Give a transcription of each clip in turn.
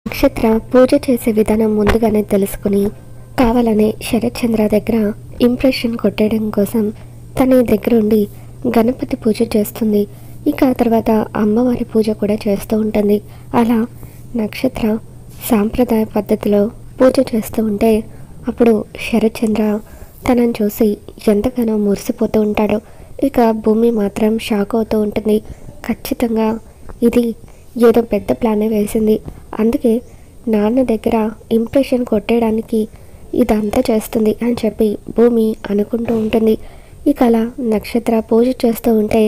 నక్షత్ర పూజ చేసే విధానం ముందుగానే తెలుసుకుని కావాలనే శరత్ చంద్ర దగ్గర ఇంప్రెషన్ కొట్టేయడం కోసం తన దగ్గరుండి గణపతి పూజ చేస్తుంది. ఇక ఆ తర్వాత అమ్మవారి పూజ కూడా చేస్తూ ఉంటుంది. అలా నక్షత్ర సాంప్రదాయ పద్ధతిలో పూజ చేస్తూ ఉంటే అప్పుడు శరత్ చంద్ర తనని చూసి ఎంతగానో మురిసిపోతూ ఉంటాడు. ఇక భూమి మాత్రం షాక్ అవుతూ ఉంటుంది. ఖచ్చితంగా ఇది ఏదో పెద్ద ప్లానే వేసింది, అందుకే నాన్న దగ్గర ఇంప్రెషన్ కొట్టేయడానికి ఇదంతా చేస్తుంది అని చెప్పి భూమి అనుకుంటూ ఉంటుంది. ఇక అలా నక్షత్ర పూజ చేస్తూ ఉంటే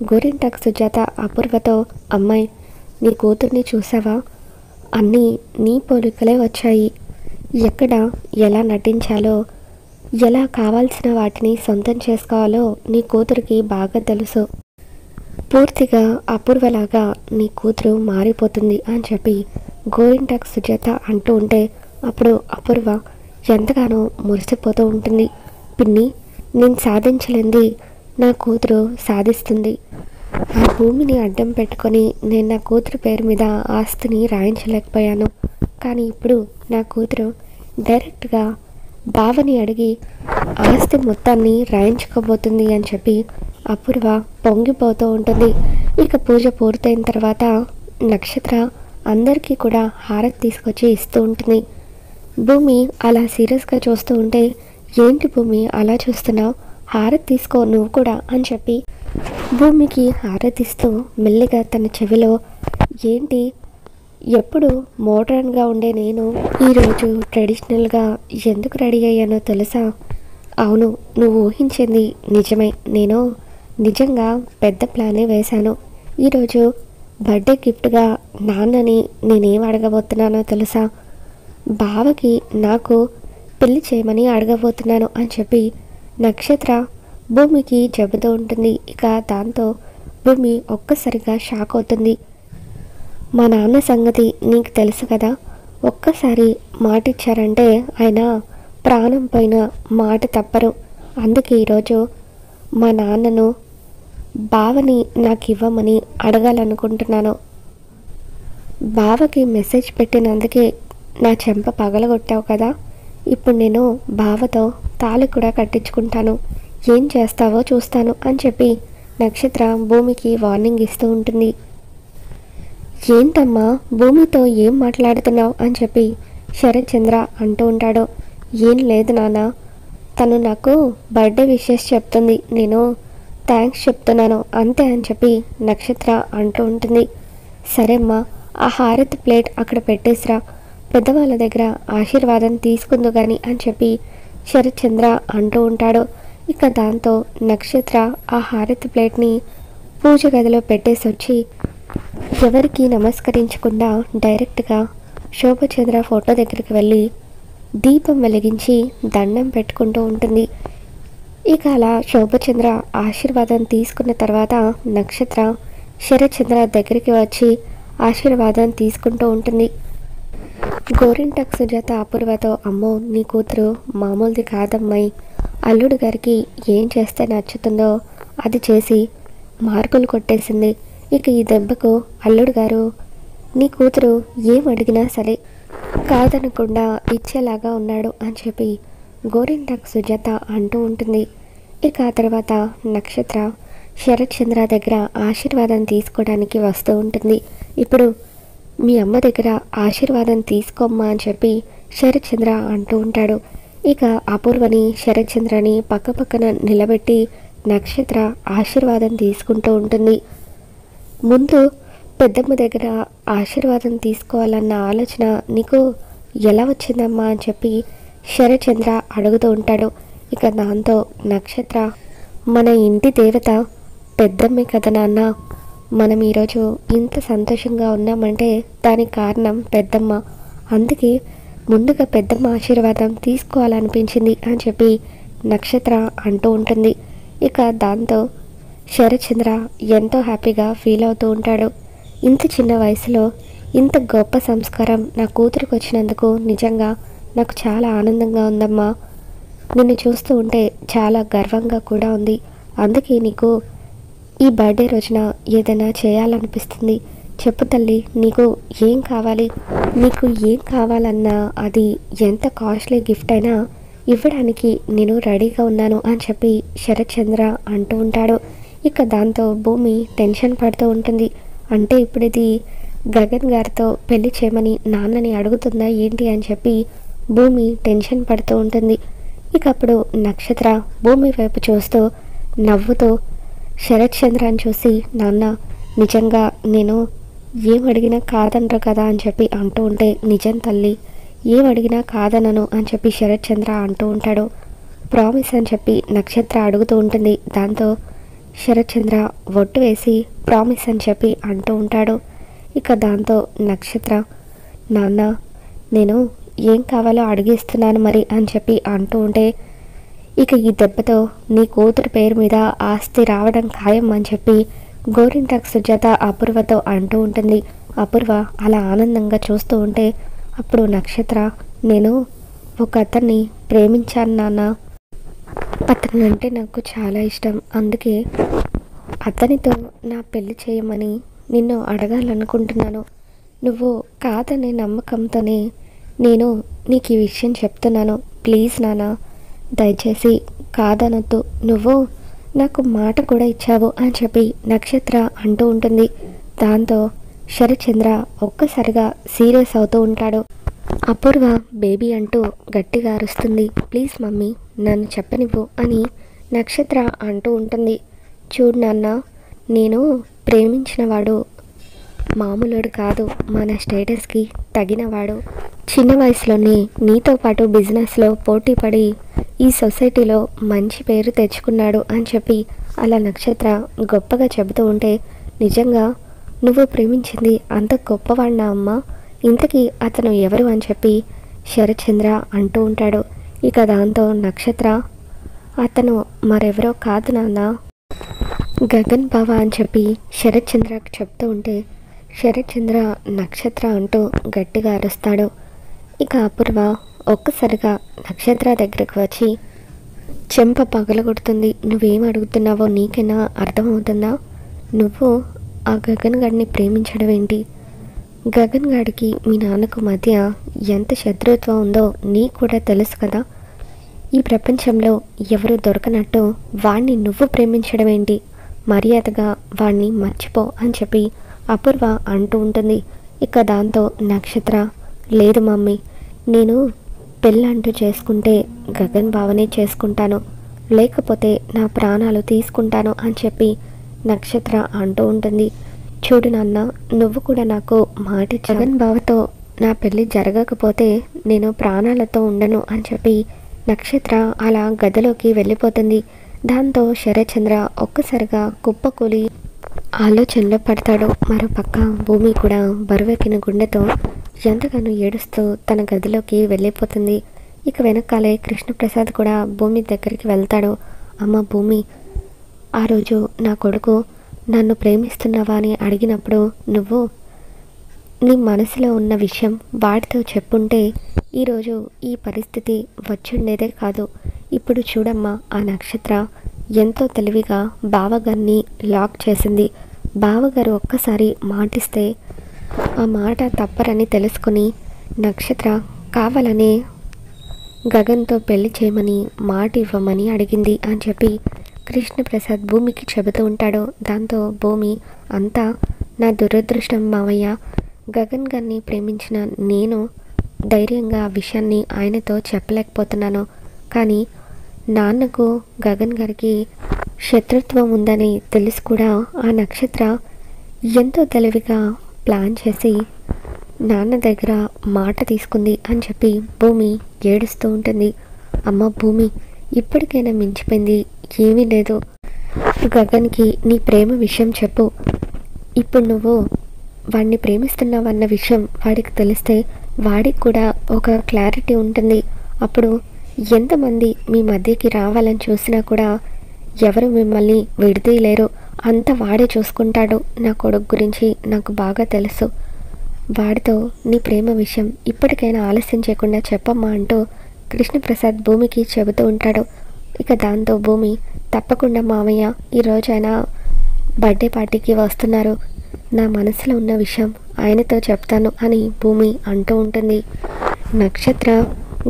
గోరింటాకు సుజాత అపూర్వతో, అమ్మాయి నీ కూతుర్ని చూసావా, అన్నీ నీ పోలికలే వచ్చాయి, ఎక్కడ ఎలా నటించాలో, ఎలా కావాల్సిన వాటిని సొంతం చేసుకోవాలో నీ కూతురికి బాగా తెలుసు, పూర్తిగా అపూర్వలాగా నీ కూతురు మారిపోతుంది అని చెప్పి గోరింటాకు సుజాత అంటూ ఉంటే అప్పుడు అపూర్వ ఎంతగానో మురిసిపోతూ ఉంటుంది. పిన్ని, నేను సాధించలేంది నా కూతురు సాధిస్తుంది. ఆ భూమిని అడ్డం పెట్టుకొని నేను నా కూతురు పేరు మీద ఆస్తిని రాయించలేకపోయాను, కానీ ఇప్పుడు నా కూతురు డైరెక్ట్గా బావని అడిగి ఆస్తి మొత్తాన్ని రాయించుకోబోతుంది అని చెప్పి అపూర్వ పొంగిపోతూ ఉంటుంది. ఇక పూజ పూర్తయిన తర్వాత నక్షత్ర అందరికీ కూడా హారతి తీసుకొచ్చి ఇస్తూ ఉంటుంది. భూమి అలా సీరియస్గా చూస్తూ ఉంటే, ఏంటి భూమి అలా చూస్తున్నావు, హారతి తీసుకో నువ్వు కూడా అని చెప్పి భూమికి హారతిస్తూ మెల్లిగా తన చెవిలో, ఏంటి ఎప్పుడు మోడ్రన్గా ఉండే నేను ఈరోజు ట్రెడిషనల్గా ఎందుకు రెడీ అయ్యానో తెలుసా, అవును నువ్వు ఊహించింది నిజమే, నేను నిజంగా పెద్ద ప్లానే వేశాను. ఈరోజు బర్త్డే గిఫ్ట్గా నాన్నని నేనేం అడగబోతున్నానో తెలుసా, బావకి నాకు పెళ్లి చేయమని అడగబోతున్నాను అని చెప్పి నక్షత్ర భూమికి చెబుతూ ఉంటుంది. ఇక దాంతో భూమి ఒక్కసారిగా షాక్ అవుతుంది. మా నాన్న సంగతి నీకు తెలుసు కదా, ఒక్కసారి మాట ఇచ్చారంటే ఆయన ప్రాణం పోయిన మాట తప్పరు. అందుకే ఈరోజు మా నాన్నను బావని నాకు ఇవ్వమని అడగాలనుకుంటున్నాను. బావకి మెసేజ్ పెట్టినందుకే నా చెంప పగలగొట్టావు కదా, ఇప్పుడు నేను బావతో తాళి కూడా కట్టించుకుంటాను, ఏం చేస్తావో చూస్తాను అని చెప్పి నక్షత్ర భూమికి వార్నింగ్ ఇస్తూ ఉంటుంది. ఏంటమ్మా భూమితో ఏం మాట్లాడుతున్నావు అని చెప్పి శరత్ చంద్ర అంటూ ఉంటాడు. ఏం లేదు నాన్న, తను నాకు బర్త్డే విషెస్ చెప్తుంది, నేను థ్యాంక్స్ చెప్తున్నాను అంతే అని చెప్పి నక్షత్ర అంటూ ఉంటుంది. సరే అమ్మా, ఆ హారతి ప్లేట్ అక్కడ పెట్టేసిరా, పెద్దవాళ్ళ దగ్గర ఆశీర్వాదం తీసుకుందు కానీ అని చెప్పి శరత్ చంద్ర అంటూ ఉంటాడు. ఇక దాంతో నక్షత్ర ఆ హారతి ప్లేట్ని పూజ గదిలో పెట్టేసి వచ్చి ఎవరికి నమస్కరించకుండా డైరెక్ట్గా శోభచంద్ర ఫోటో దగ్గరికి వెళ్ళి దీపం వెలిగించి దండం పెట్టుకుంటూ ఉంటుంది. ఇక అలా శోభచంద్ర ఆశీర్వాదం తీసుకున్న తర్వాత నక్షత్ర శరత్ చంద్ర దగ్గరికి వచ్చి ఆశీర్వాదం తీసుకుంటూ ఉంటుంది. గోరింటాకు సుజాత అపూర్వతో, అమ్మో నీ కూతురు మామూలుది కాదమ్మాయి, అల్లుడు గారికి ఏం చేస్తే నచ్చుతుందో అది చేసి మార్కులు కొట్టేసింది, ఇక ఈ దెబ్బకు అల్లుడు గారు నీ కూతురు ఏం అడిగినా సరే కాదనకుండా ఇచ్చేలాగా ఉన్నాడు అని చెప్పి గోరింటాకు సుజాత అంటూ ఉంటుంది. ఇక ఆ తర్వాత నక్షత్ర శరత్ చంద్ర దగ్గర ఆశీర్వాదం తీసుకోవడానికి వస్తూ ఉంటుంది. ఇప్పుడు మీ అమ్మ దగ్గర ఆశీర్వాదం తీసుకోమ్మా అని చెప్పి శరత్ చంద్ర అంటూ ఉంటాడు. ఇక అపూర్వని శరత్ చంద్రని పక్క పక్కన నిలబెట్టి నక్షత్ర ఆశీర్వాదం తీసుకుంటూ ఉంటుంది. ముందు పెద్దమ్మ దగ్గర ఆశీర్వాదం తీసుకోవాలన్న ఆలోచన నీకు ఎలా వచ్చిందమ్మా అని చెప్పి శరత్ చంద్ర అడుగుతూ ఉంటాడు. ఇక దాంతో నక్షత్ర, మన ఇంటి దేవత పెద్దమ్మే కదా నాన్న, మనం ఈరోజు ఇంత సంతోషంగా ఉన్నామంటే దానికి కారణం పెద్దమ్మ, అందుకే ముందుగా పెద్దమ్మ ఆశీర్వాదం తీసుకోవాలనిపించింది అని చెప్పి నక్షత్ర అంటూ ఉంటుంది. ఇక దాంతో శరత్ చంద్ర ఎంతో హ్యాపీగా ఫీల్ అవుతూ ఉంటాడు. ఇంత చిన్న వయసులో ఇంత గొప్ప సంస్కారం నా కూతురికి వచ్చినందుకు నిజంగా నాకు చాలా ఆనందంగా ఉందమ్మా, నిన్ను చూస్తూ ఉంటే చాలా గర్వంగా కూడా ఉంది, అందుకే నీకు ఈ బర్త్డే రోజున ఏదైనా చేయాలనిపిస్తుంది, చెప్పు తల్లి, నీకు ఏం కావాలి? నీకు ఏం కావాలన్నా అది ఎంత కాస్ట్లీ గిఫ్ట్ అయినా ఇవ్వడానికి నేను రెడీగా ఉన్నాను అని చెప్పి శరత్ చంద్ర అంటూ ఉంటాడు. ఇక దాంతో భూమి టెన్షన్ పడుతూ ఉంటుంది. అంటే ఇప్పుడు ఇది గగన్ గారితో పెళ్లి చేయమని నాన్నని అడుగుతుందా ఏంటి అని చెప్పి భూమి టెన్షన్ పడుతూ ఉంటుంది. ఇక అప్పుడు నక్షత్ర భూమి వైపు చూస్తూ నవ్వుతూ శరత్ చంద్రాన్ని చూసి, నాన్న నిజంగా నేను ఏం అడిగినా కాదనరు కదా అని చెప్పి అంటూ ఉంటే, నిజం తల్లి, ఏం అడిగినా కాదనను అని చెప్పి శరత్ చంద్ర అంటూ ఉంటాడు. ప్రామిస్ అని చెప్పి నక్షత్ర అడుగుతూ ఉంటుంది. దాంతో శరత్ చంద్ర ఒట్టు వేసి ప్రామిస్ అని చెప్పి అంటూ ఉంటాడు. ఇక దాంతో నక్షత్ర, నాన్న నేను ఏం కావాలో అడిగిస్తున్నాను మరి అని చెప్పి అంటూ ఉంటే, ఇక ఈ దెబ్బతో నీ కూతురు పేరు మీద ఆస్తి రావడం ఖాయం అని చెప్పి గోరింటాక్ సుజాత అపూర్వతో అంటూ ఉంటుంది. అపూర్వ అలా ఆనందంగా చూస్తూ ఉంటే అప్పుడు నక్షత్ర, నేను ఒక అతన్ని ప్రేమించాను నాన్న, అతను అంటే నాకు చాలా ఇష్టం, అందుకే అతనితో నా పెళ్లి చేయమని నిన్ను అడగాలనుకుంటున్నాను. నువ్వు కాదనే నమ్మకంతోనే నేను నీకు ఈ విషయం చెప్తున్నాను. ప్లీజ్ నాన్న, దయచేసి కాదనొద్దు, నువ్వు నాకు మాట కూడా ఇచ్చావు అని చెప్పి నక్షత్ర అంటూ ఉంటుంది. దాంతో శరత్చంద్ర ఒక్కసారిగా సీరియస్ అవుతూ ఉంటాడు. అపూర్వ బేబీ అంటూ గట్టిగా అరుస్తుంది. ప్లీజ్ మమ్మీ నన్ను చెప్పనివ్వు అని నక్షత్ర అంటూ ఉంటుంది. చూడు నాన్న, నేను ప్రేమించినవాడు మామూలుడు కాదు, మన స్టేటస్కి తగినవాడు. చిన్న వయసులోనే నీతో పాటు బిజినెస్లో పోటీ పడి ఈ సొసైటీలో మంచి పేరు తెచ్చుకున్నాడు అని చెప్పి అలా నక్షత్ర గొప్పగా చెబుతూ ఉంటే, నిజంగా నువ్వు ప్రేమించింది అంత గొప్పవాడినా అమ్మా? ఇంతకీ అతను ఎవరు అని చెప్పి శరత్చంద్ర అంటూ ఉంటాడు. ఇక దాంతో నక్షత్ర, అతను మరెవరో కాదు నాన్న, గగన్ బావ అని చెప్పి శరత్చంద్రకి చెప్తూ ఉంటే శరత్చంద్ర నక్షత్ర అంటూ గట్టిగా అరుస్తాడు. ఇక అపూర్వ ఒక్కసారిగా నక్షత్ర దగ్గరకు వచ్చి చెంప పగలగొడుతుంది. నువ్వేం అడుగుతున్నావో నీకైనా అర్థమవుతుందా? నువ్వు ఆ గగన్ గాడిని ప్రేమించడం ఏంటి? గగన్ గాడికి మీ నాన్నకు మధ్య ఎంత శత్రుత్వం ఉందో నీకు కూడా తెలుసు కదా. ఈ ప్రపంచంలో ఎవరు దొరకనట్టు వాణ్ణి నువ్వు ప్రేమించడం ఏంటి? మర్యాదగా వాణ్ణి మర్చిపో అని చెప్పి అపూర్వ అంటూ ఉంటుంది. ఇక దాంతో నక్షత్ర, లేదు మమ్మీ, నేను పెళ్ళంటూ చేసుకుంటే గగన్ బావనే చేసుకుంటాను, లేకపోతే నా ప్రాణాలు తీసుకుంటాను అని చెప్పి నక్షత్ర అంటూ ఉంటుంది. చూడు నాన్న, నువ్వు కూడా నాకు మాట గగన్ బావతో నా పెళ్ళి జరగకపోతే నేను ప్రాణాలతో ఉండను అని చెప్పి నక్షత్ర అలా గదిలోకి వెళ్ళిపోతుంది. దాంతో శరత్చంద్ర ఒక్కసారిగా కుప్పకూలి ఆలోచనలో పడతాడు. మరోపక్క భూమి కూడా బరువెక్కిన గుండెతో ఎంతగానో ఏడుస్తూ తన గదిలోకి వెళ్ళిపోతుంది. ఇక వెనకాలే కృష్ణప్రసాద్ కూడా భూమి దగ్గరికి వెళ్తాడు. అమ్మ భూమి, ఆ రోజు నా కొడుకు నన్ను ప్రేమిస్తున్నావా అని అడిగినప్పుడు నువ్వు నీ మనసులో ఉన్న విషయం వాడితో చెప్పుంటే ఈరోజు ఈ పరిస్థితి వచ్చుండేదే కాదు. ఇప్పుడు చూడమ్మా, ఆ నక్షత్ర ఎంతో తెలివిగా బావగారిని లాక్ చేసింది. బావగారు ఒక్కసారి మాటిస్తే ఆ మాట తప్పరని తెలుసుకుని నక్షత్ర కావాలనే గగన్తో పెళ్లి చేయమని మాట ఇవ్వమని అడిగింది అని చెప్పి కృష్ణప్రసాద్ భూమికి చెబుతూ ఉంటాడు. దాంతో భూమి, అంతా నా దురదృష్టం మావయ్య, గగన్ గారిని ప్రేమించిన నేను ధైర్యంగా ఆ విషయాన్ని ఆయనతో చెప్పలేకపోతున్నాను. కానీ నాన్నకు గగన్ గారికి శత్రుత్వం ఉందని తెలిసి కూడా ఆ నక్షత్ర ఎంతో తెలివిగా ప్లాన్ చేసి నాన్న దగ్గర మాట తీసుకుంది అని చెప్పి భూమి ఏడుస్తూ ఉంటుంది. అమ్మ భూమి, ఇప్పటికైనా మించిపోయింది ఏమీ లేదు. గగన్కి నీ ప్రేమ విషయం చెప్పు. ఇప్పుడు నువ్వు వాడిని ప్రేమిస్తున్నావన్న విషయం వాడికి తెలిస్తే వాడికి కూడా ఒక క్లారిటీ ఉంటుంది. అప్పుడు ఎంతమంది మీ మధ్యకి రావాలని చూసినా కూడా ఎవరు మిమ్మల్ని విడదీయలేరు. అంతా వాడే చూసుకుంటాడు. నా కొడుకు గురించి నాకు బాగా తెలుసు. వాడితో నీ ప్రేమ విషయం ఇప్పటికైనా ఆలస్యం చేయకుండా చెప్పమ్మా అంటూ కృష్ణప్రసాద్ భూమికి చెబుతూ ఉంటాడు. ఇక దాంతో భూమి, తప్పకుండా మామయ్య, ఈరోజు ఆయన బర్త్డే పార్టీకి వస్తున్నారు, నా మనసులో ఉన్న విషయం ఆయనతో చెప్తాను అని భూమి అంటూ ఉంటుంది. నక్షత్ర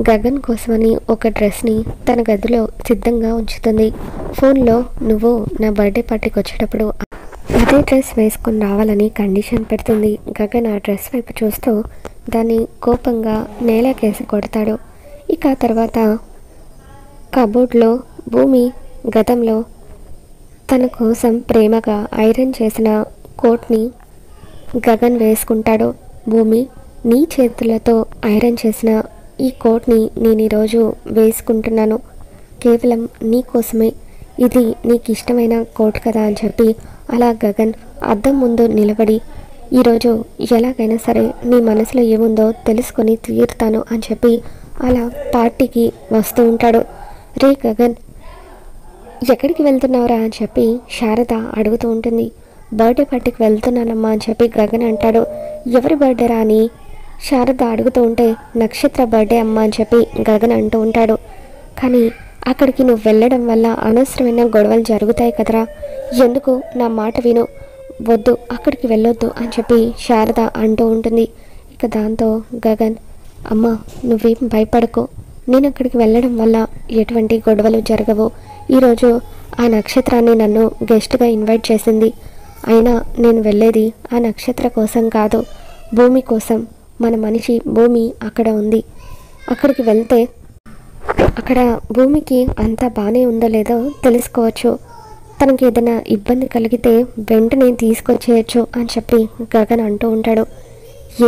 గగన్ కోసమని ఒక డ్రెస్ని తన గదిలో సిద్ధంగా ఉంచుతుంది. ఫోన్లో నువ్వు నా బర్త్డే పార్టీకి వచ్చేటప్పుడు అదే డ్రెస్ వేసుకొని రావాలని కండిషన్ పెడుతుంది. గగన్ ఆ డ్రెస్ వైపు చూస్తూ దాన్ని కోపంగా నేలకేసి కొడతాడు. ఇక తర్వాత కబోర్డ్లో భూమి గతంలో తన కోసం ప్రేమగా ఐరన్ చేసిన కోట్ని గగన్ వేసుకుంటాడు. భూమి, నీ చేతులతో ఐరన్ చేసిన ఈ కోట్ని నేను ఈరోజు వేసుకుంటున్నాను, కేవలం నీ కోసమే, ఇది నీకు ఇష్టమైన కోట్ కదా అని చెప్పి అలా గగన్ అద్దం ముందు నిలబడి ఈరోజు ఎలాగైనా సరే నీ మనసులో ఏముందో తెలుసుకొని తీరుతాను అని చెప్పి అలా పార్టీకి వస్తూ ఉంటాడు. రే గగన్, ఎక్కడికి వెళ్తున్నావురా అని చెప్పి శారద అడుగుతూ ఉంటుంది. బర్త్డే పార్టీకి వెళ్తున్నానమ్మా అని చెప్పి గగన్ అంటాడు. ఎవరి బర్త్డేరా అని శారద అడుగుతూ ఉంటే నక్షత్ర బర్త్డే అమ్మ అని చెప్పి గగన్ అంటూ ఉంటాడు. కానీ అక్కడికి నువ్వు వెళ్ళడం వల్ల అనవసరమైన గొడవలు జరుగుతాయి కదరా, ఎందుకు నా మాట విను, వద్దు అక్కడికి వెళ్ళొద్దు అని చెప్పి శారద అంటూ ఉంటుంది. ఇక దాంతో గగన్, అమ్మ నువ్వేం భయపడకు, నేను అక్కడికి వెళ్ళడం వల్ల ఎటువంటి గొడవలు జరగవు. ఈరోజు ఆ నక్షత్రాన్ని నన్ను గెస్ట్గా ఇన్వైట్ చేసింది, అయినా నేను వెళ్ళేది ఆ నక్షత్ర కోసం కాదు, భూమి కోసం. మన మనిషి భూమి అక్కడ ఉంది, అక్కడికి వెళ్తే అక్కడ భూమికి అంతా బాగానే ఉందో లేదో తెలుసుకోవచ్చు, తనకి ఏదైనా ఇబ్బంది కలిగితే వెంటనే తీసుకొచ్చేయచ్చు అని చెప్పి గగన్ అంటూ ఉంటాడు.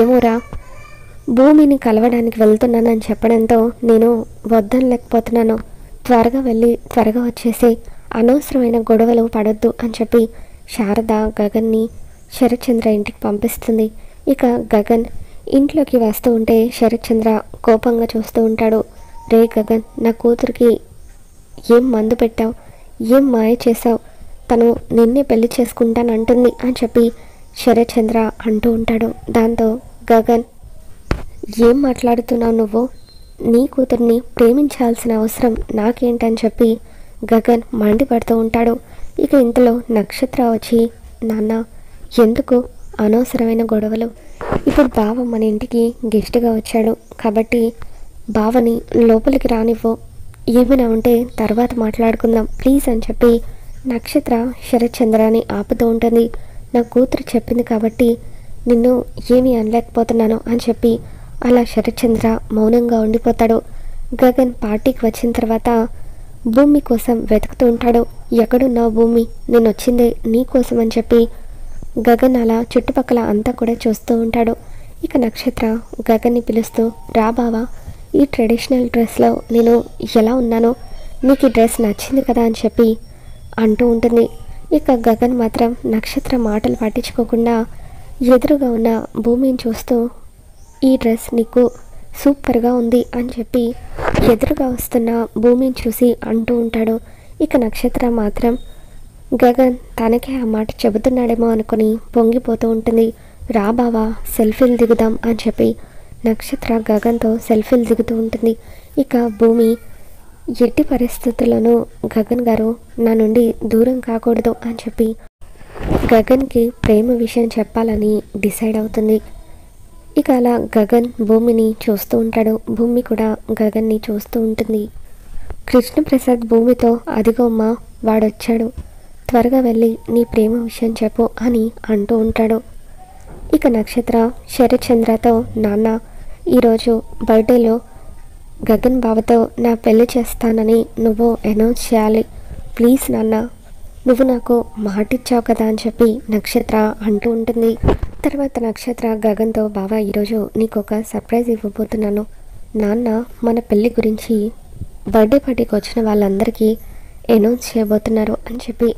ఏమోరా, భూమిని కలవడానికి వెళ్తున్నానని చెప్పడంతో నేను వద్దనలేకపోతున్నాను, త్వరగా వెళ్ళి త్వరగా వచ్చేసి అనవసరమైన గొడవలు పడొద్దు అని చెప్పి శారద గగన్ని శరత్చంద్ర ఇంటికి పంపిస్తుంది. ఇక గగన్ ఇంట్లోకి వస్తూ ఉంటే శరత్చంద్ర కోపంగా చూస్తూ ఉంటాడు. రే గగన్, నా కూతురికి ఏం మందు పెట్టావు, ఏం మాయ చేసావు, తను నిన్నే పెళ్లి చేసుకుంటానంటుంది అని చెప్పి శరత్చంద్ర అంటూ ఉంటాడు. దాంతో గగన్, ఏం మాట్లాడుతున్నావు నువ్వు, నీ కూతుర్ని ప్రేమించాల్సిన అవసరం నాకేంటని చెప్పి గగన్ మండిపడుతూ ఉంటాడు. ఇక ఇంతలో నక్షత్ర వచ్చి, నాన్న ఎందుకు అనవసరమైన గొడవలు, ఇప్పుడు బావ మన ఇంటికి గెస్ట్గా వచ్చాడు కాబట్టి బావని లోపలికి రానివ్వు, ఏమైనా ఉంటే తర్వాత మాట్లాడుకుందాం ప్లీజ్ అని చెప్పి నక్షత్ర శరత్చంద్రాన్ని ఆపుతూ ఉంటుంది. నా కూతురు చెప్పింది కాబట్టి నిన్ను ఏమీ అనలేకపోతున్నాను అని చెప్పి అలా శరత్చంద్ర మౌనంగా ఉండిపోతాడు. గగన్ పార్టీకి వచ్చిన తర్వాత భూమి కోసం వెతుకుతూ ఉంటాడు. ఎక్కడున్నావు భూమి, నేను వచ్చిందే నీ కోసం అని చెప్పి గగన్ అలా చుట్టుపక్కల అంతా కూడా చూస్తూ ఉంటాడు. ఇక నక్షత్ర గగన్ని పిలుస్తూ, రా బావా, ఈ ట్రెడిషనల్ డ్రెస్లో నేను ఎలా ఉన్నానో నీకు ఈ డ్రెస్ నచ్చింది కదా అని చెప్పి అంటూ ఉంటుంది. ఇక గగన్ మాత్రం నక్షత్ర మాటలు పట్టించుకోకుండా ఎదురుగా ఉన్న భూమిని చూస్తూ, ఈ డ్రెస్ నీకు సూపర్గా ఉంది అని చెప్పి ఎదురుగా వస్తున్న భూమిని చూసి అంటూ ఉంటాడు. ఇక నక్షత్ర మాత్రం గగన్ తనకే ఆ మాట చెబుతున్నాడేమో అనుకుని పొంగిపోతూ ఉంటుంది. రా బావా సెల్ఫీలు దిగుదాం అని చెప్పి నక్షత్ర గగన్తో సెల్ఫీలు దిగుతూ ఉంటుంది. ఇక భూమి ఎట్టి పరిస్థితుల్లోనూ గగన్ గారు నా నుండి దూరం కాకూడదు అని చెప్పి గగన్కి ప్రేమ విషయం చెప్పాలని డిసైడ్ అవుతుంది. ఇక అలా గగన్ భూమిని చూస్తూ ఉంటాడు, భూమి కూడా గగన్ని చూస్తూ ఉంటుంది. కృష్ణప్రసాద్ భూమితో, అదిగో అమ్మా వాడొచ్చాడు, త్వరగా వెళ్ళి నీ ప్రేమ విషయం చెప్పు అని అంటూ ఉంటాడు. ఇక నక్షత్ర శరత్చంద్రతో, నాన్న ఈరోజు బర్త్డేలో గగన్ బావతో నా పెళ్లి చేస్తానని నువ్వు అనౌన్స్ చేయాలి ప్లీజ్ నాన్న, నువ్వు నాకు మాటిచ్చావు కదా అని చెప్పి నక్షత్ర అంటూ ఉంటుంది. తర్వాత నక్షత్ర గగన్తో, బావా ఈరోజు నీకు ఒక సర్ప్రైజ్ ఇవ్వబోతున్నాను, నాన్న మన పెళ్ళి గురించి బర్త్డే పార్టీకి వచ్చిన వాళ్ళందరికీ అనౌన్స్ చేయబోతున్నారు అని చెప్పి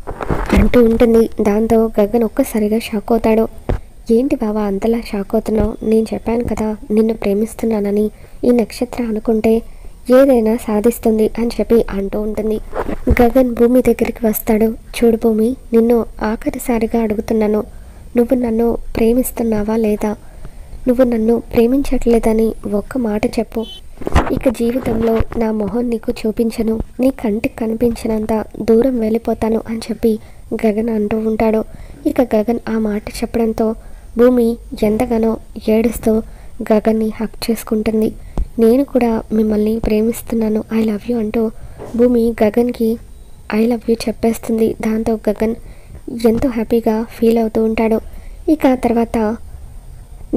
అంటూ ఉంటుంది. దాంతో గగన్ ఒక్కసారిగా షాక్ అవుతాడు. ఏంటి బావా అంతలా షాక్ అవుతున్నావు, నేను చెప్పాను కదా నిన్ను ప్రేమిస్తున్నానని, ఈ నక్షత్ర అనుకుంటే ఏదైనా సాధిస్తుంది అని చెప్పి అంటూ ఉంటుంది. గగన్ భూమి దగ్గరికి వస్తాడు. చూడు భూమి, నిన్ను ఆఖరిసారిగా అడుగుతున్నాను, నువ్వు నన్ను ప్రేమిస్తున్నావా లేదా, నువ్వు నన్ను ప్రేమించట్లేదని ఒక్క మాట చెప్పు, ఇక జీవితంలో నా మొహం నీకు చూపించను, నీ కంటికి కనిపించినంత దూరం వెళ్ళిపోతాను అని చెప్పి గగన్ అంటూ ఉంటాడు. ఇక గగన్ ఆ మాట చెప్పడంతో భూమి ఎంతగానో ఏడుస్తూ గగన్ని హక్ చేసుకుంటుంది. నేను కూడా మిమ్మల్ని ప్రేమిస్తున్నాను, ఐ లవ్ యూ అంటూ భూమి గగన్కి ఐ లవ్ యూ చెప్పేస్తుంది. దాంతో గగన్ ఎంతో హ్యాపీగా ఫీల్ అవుతూ ఉంటాడు. ఇక తర్వాత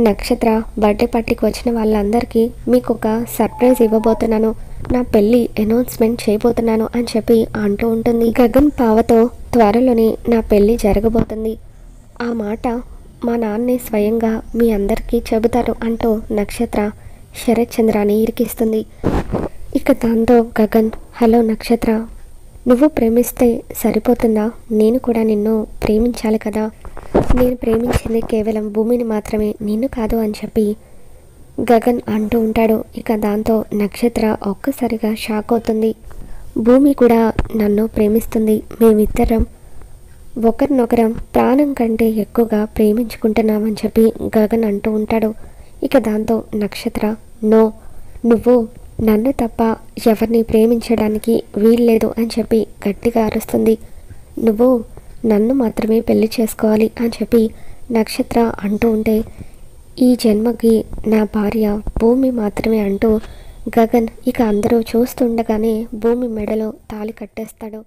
నక్షత్ర బర్త్డే పార్టీకి వచ్చిన వాళ్ళందరికీ మీకు ఒక సర్ప్రైజ్ ఇవ్వబోతున్నాను, నా పెళ్ళి అనౌన్స్మెంట్ చేయబోతున్నాను అని చెప్పి అంటూ ఉంటుంది. గగన్ పావతో త్వరలోనే నా పెళ్ళి జరగబోతుంది, ఆ మాట మా నాన్నే స్వయంగా మీ అందరికీ చెబుతారు అంటూ నక్షత్ర శరత్ చంద్రాని ఇరికిస్తుంది. ఇక దాంతో గగన్, హలో నక్షత్ర, నువ్వు ప్రేమిస్తే సరిపోతుందా, నేను కూడా నిన్ను ప్రేమించాలి కదా, నేను ప్రేమించింది కేవలం భూమిని మాత్రమే, నిన్ను కాదు అని చెప్పి గగన్ అంటూ ఉంటాడు. ఇక దాంతో నక్షత్ర ఒక్కసారిగా షాక్ అవుతుంది. భూమి కూడా నన్ను ప్రేమిస్తుంది, మేమిద్దరం ఒకరినొకరం ప్రాణం కంటే ఎక్కువగా ప్రేమించుకుంటున్నామని చెప్పి గగన్ అంటూ ఉంటాడు. ఇక దాంతో నక్షత్ర, నో, నువ్వు నన్ను తప్ప ఎవరిని ప్రేమించడానికి వీల్లేదు అని చెప్పి గట్టిగా అరుస్తుంది. నువ్వు నన్ను మాత్రమే పెళ్లి చేసుకోవాలి అని చెప్పి నక్షత్ర అంటూ ఉంటే, ఈ జన్మకి నా భార్య భూమి మాత్రమే అంటూ గగన్ ఇక అందరూ చూస్తుండగానే భూమి మెడలో తాళి కట్టేస్తాడు.